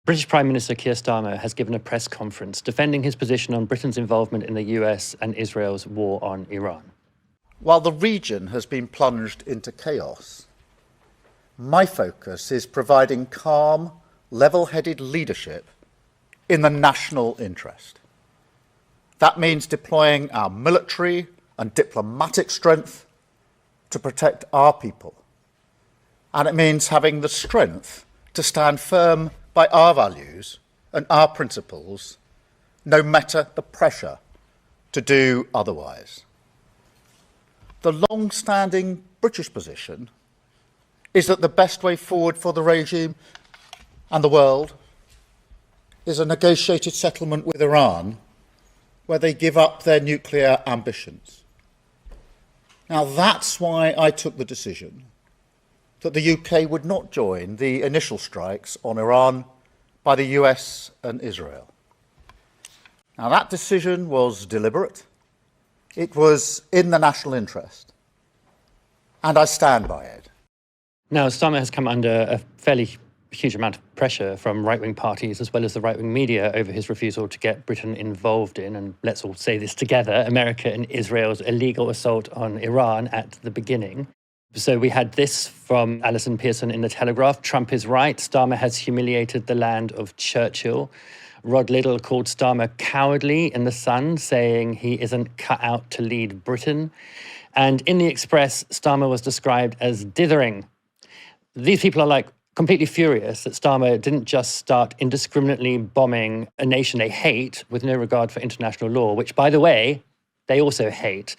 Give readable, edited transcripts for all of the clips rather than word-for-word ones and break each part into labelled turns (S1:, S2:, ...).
S1: British Prime Minister Keir Starmer has given a press conference defending his position on Britain's involvement in the US and Israel's war on Iran.
S2: While the region has been plunged into chaos, my focus is providing calm, level-headed leadership in the national interest. That means deploying our military and diplomatic strength to protect our people. And it means having the strength to stand firm by our values and our principles, no matter the pressure to do otherwise. The long-standing British position is that the best way forward for the regime and the world is a negotiated settlement with Iran where they give up their nuclear ambitions. Now, that's why I took the decision that the UK would not join the initial strikes on Iran by the US and Israel. Now, that decision was deliberate. It was in the national interest, and I stand by it.
S1: Now, Starmer has come under a fairly huge amount of pressure from right-wing parties as well as the right-wing media over his refusal to get Britain involved in, and let's all say this together, America and Israel's illegal assault on Iran at the beginning. So we had this from Alison Pearson in The Telegraph. Trump is right. Starmer has humiliated the land of Churchill. Rod Liddell called Starmer cowardly in The Sun, saying he isn't cut out to lead Britain. And in The Express, Starmer was described as dithering. These people are completely furious that Starmer didn't just start indiscriminately bombing a nation they hate with no regard for international law, which, by the way, they also hate.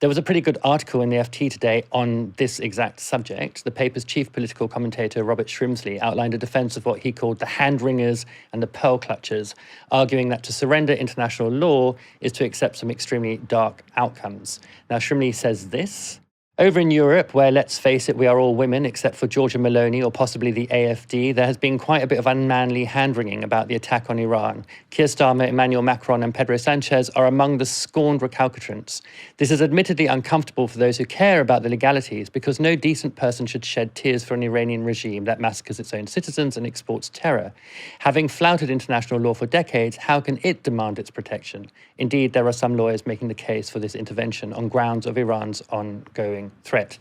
S1: There was a pretty good article in the FT today on this exact subject. The paper's chief political commentator, Robert Shrimsley, outlined a defence of what he called the hand-wringers and the pearl clutchers, arguing that to surrender international law is to accept some extremely dark outcomes. Now, Shrimsley says this: over in Europe, where, let's face it, we are all women except for Giorgia Meloni or possibly the AfD, there has been quite a bit of unmanly hand-wringing about the attack on Iran. Keir Starmer, Emmanuel Macron and Pedro Sanchez are among the scorned recalcitrants. This is admittedly uncomfortable for those who care about the legalities, because no decent person should shed tears for an Iranian regime that massacres its own citizens and exports terror. Having flouted international law for decades, how can it demand its protection? Indeed, there are some lawyers making the case for this intervention on grounds of Iran's ongoing threat.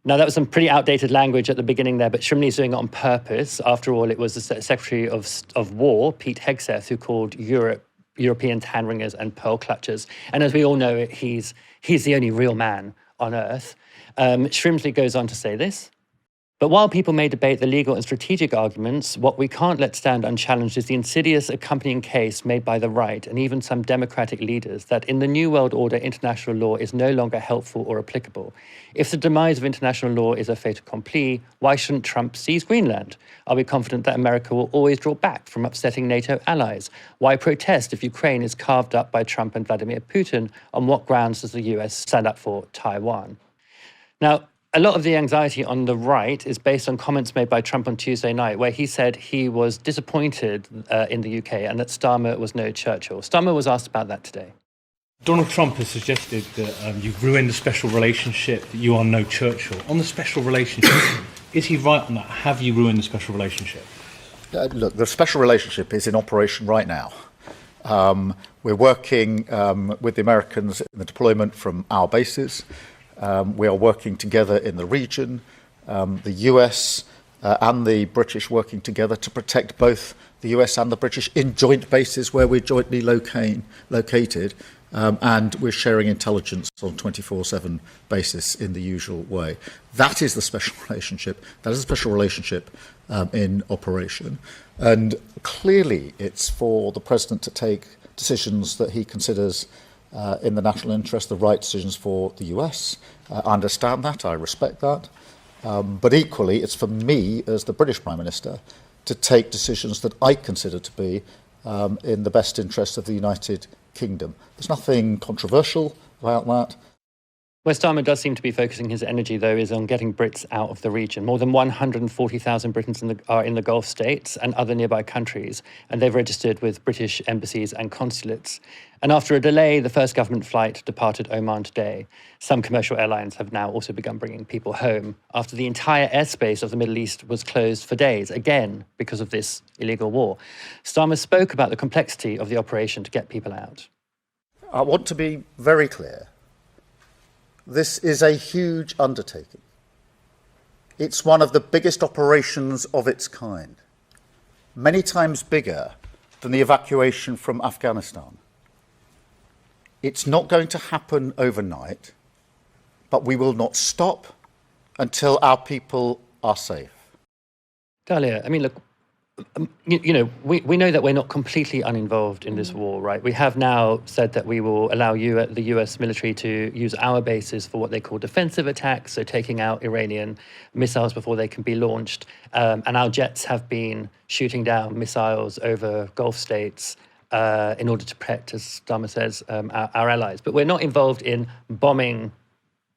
S1: Now, that was some pretty outdated language at the beginning there, but Shrimley's doing it on purpose. After all, it was the Secretary of War, Pete Hegseth, who called Europeans hand-wringers and pearl clutchers. And as we all know, he's the only real man on earth. Shrimley goes on to say this: but while people may debate the legal and strategic arguments, what we can't let stand unchallenged is the insidious accompanying case made by the right and even some democratic leaders that in the New World Order, international law is no longer helpful or applicable. If the demise of international law is a fait accompli, why shouldn't Trump seize Greenland? Are we confident that America will always draw back from upsetting NATO allies? Why protest if Ukraine is carved up by Trump and Vladimir Putin? On what grounds does the US stand up for Taiwan? Now, a lot of the anxiety on the right is based on comments made by Trump on Tuesday night, where he said he was disappointed in the UK and that Starmer was no Churchill. Starmer was asked about that today.
S3: Donald Trump has suggested that you've ruined the special relationship, that you are no Churchill. On the special relationship, is he right on that? Have you ruined the special relationship?
S2: Look, the special relationship is in operation right now. We're working with the Americans in the deployment from our bases. We are working together in the region, the US and the British working together to protect both the US and the British in joint bases where we're jointly located, and we're sharing intelligence on a 24/7 basis in the usual way. That is the special relationship. That is a special relationship in operation. And clearly it's for the President to take decisions that he considers in the national interest, the right decisions for the US. I understand that, I respect that. But equally, it's for me, as the British Prime Minister, to take decisions that I consider to be in the best interest of the United Kingdom. There's nothing controversial about that.
S1: Where Starmer does seem to be focusing his energy, though, is on getting Brits out of the region. More than 140,000 Britons are in the Gulf states and other nearby countries, and they've registered with British embassies and consulates. And after a delay, the first government flight departed Oman today. Some commercial airlines have now also begun bringing people home after the entire airspace of the Middle East was closed for days, again, because of this illegal war. Starmer spoke about the complexity of the operation to get people out.
S2: I want to be very clear. This is a huge undertaking. It's one of the biggest operations of its kind, many times bigger than the evacuation from Afghanistan. It's not going to happen overnight, but we will not stop until our people are safe.
S1: Dalia, I mean, look, we know that we're not completely uninvolved in this war, right? We have now said that we will allow the US military to use our bases for what they call defensive attacks, so taking out Iranian missiles before they can be launched. And our jets have been shooting down missiles over Gulf states in order to protect, as Starmer says, our allies. But we're not involved in bombing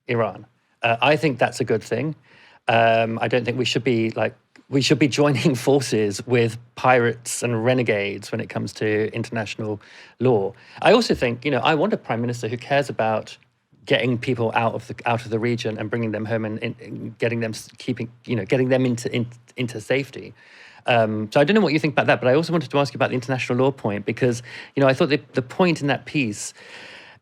S1: Iran. I think that's a good thing. I don't think we should be joining forces with pirates and renegades when it comes to international law. I also think, I want a prime minister who cares about getting people out of the region and bringing them home and getting them into safety. So I don't know what you think about that, but I also wanted to ask you about the international law point because, I thought the point in that piece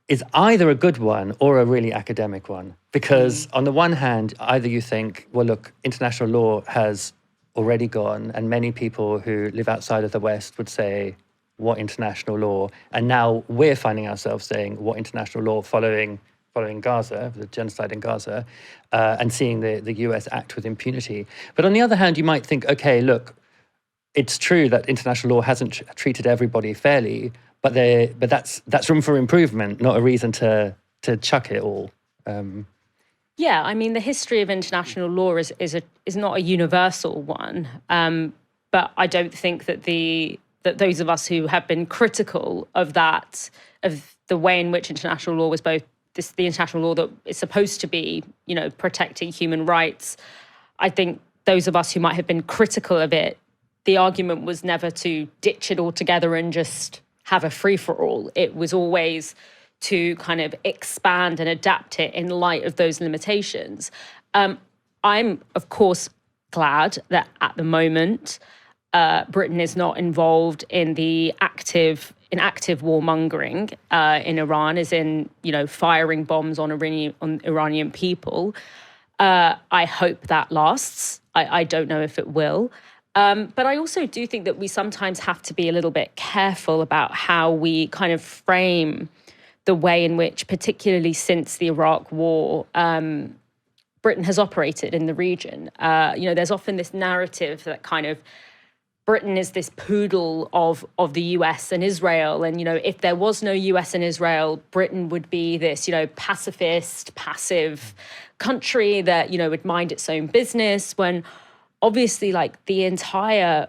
S1: is either a good one or a really academic one. Because on the one hand, either you think, well, look, international law has already gone, and many people who live outside of the West would say, what international law? And now we're finding ourselves saying, what international law following Gaza, the genocide in Gaza, and seeing the US act with impunity. But on the other hand, you might think, okay, look, it's true that international law hasn't treated everybody fairly, but that's room for improvement, not a reason to chuck it all.
S4: Yeah, I mean, the history of international law is not a universal one, but I don't think that that those of us who have been critical of the way in which international law was both the international law that is supposed to be, protecting human rights. I think those of us who might have been critical of it, the argument was never to ditch it altogether and just have a free-for-all. It was always to kind of expand and adapt it in light of those limitations. I'm, of course, glad that at the moment Britain is not involved in active warmongering in Iran, as in, firing bombs on Iranian people. I hope that lasts. I don't know if it will. But I also do think that we sometimes have to be a little bit careful about how we kind of frame the way in which, particularly since the Iraq War, Britain has operated in the region. There's often this narrative that kind of Britain is this poodle of the US and Israel. And, if there was no US and Israel, Britain would be this, pacifist, passive country that, would mind its own business, when obviously, the entire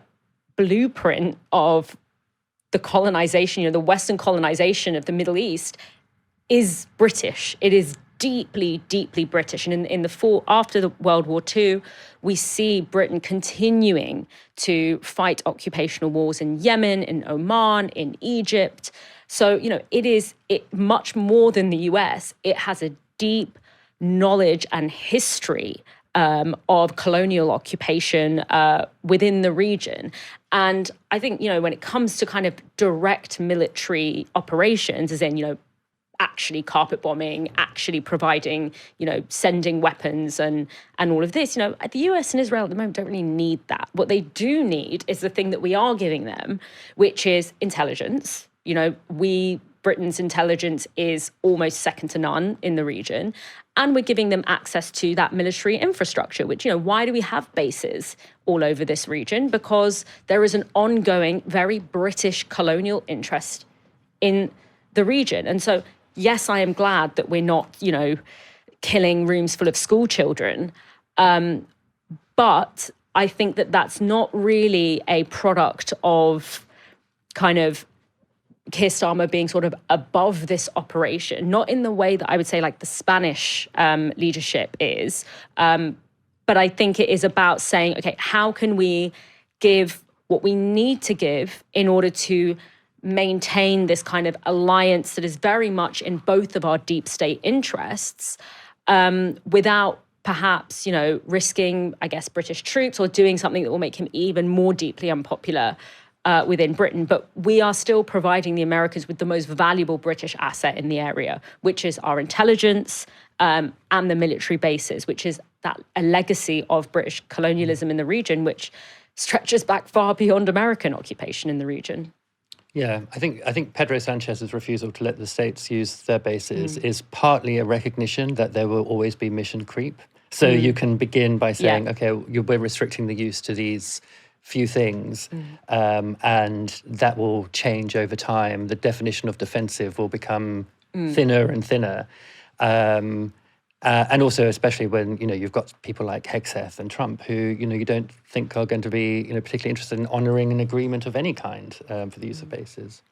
S4: blueprint of the colonization, the Western colonization of the Middle East is British. It is deeply, deeply British. And after the World War II, we see Britain continuing to fight occupational wars in Yemen, in Oman, in Egypt. So, it much more than the US. It has a deep knowledge and history of colonial occupation within the region. And I think, when it comes to kind of direct military operations, as in, actually carpet bombing, actually providing, sending weapons and all of this, the US and Israel at the moment don't really need that. What they do need is the thing that we are giving them, which is intelligence. Britain's intelligence is almost second to none in the region. And we're giving them access to that military infrastructure, which, why do we have bases all over this region? Because there is an ongoing, very British colonial interest in the region. And so, yes, I am glad that we're not, killing rooms full of school children. But I think that that's not really a product of kind of Keir Starmer being sort of above this operation, not in the way that I would say like the Spanish leadership is, but I think it is about saying, okay, how can we give what we need to give in order to maintain this kind of alliance that is very much in both of our deep state interests, without perhaps, risking, I guess, British troops or doing something that will make him even more deeply unpopular within Britain. But we are still providing the Americans with the most valuable British asset in the area, which is our intelligence and the military bases, which is a legacy of British colonialism in the region, which stretches back far beyond American occupation in the region.
S1: Yeah, I think Pedro Sanchez's refusal to let the states use their bases is partly a recognition that there will always be mission creep. So you can begin by saying, okay, we're restricting the use to these few things, and that will change over time. The definition of defensive will become thinner and thinner. And also, especially when, you've got people like Hegseth and Trump who, you don't think are going to be, particularly interested in honouring an agreement of any kind for the use of bases.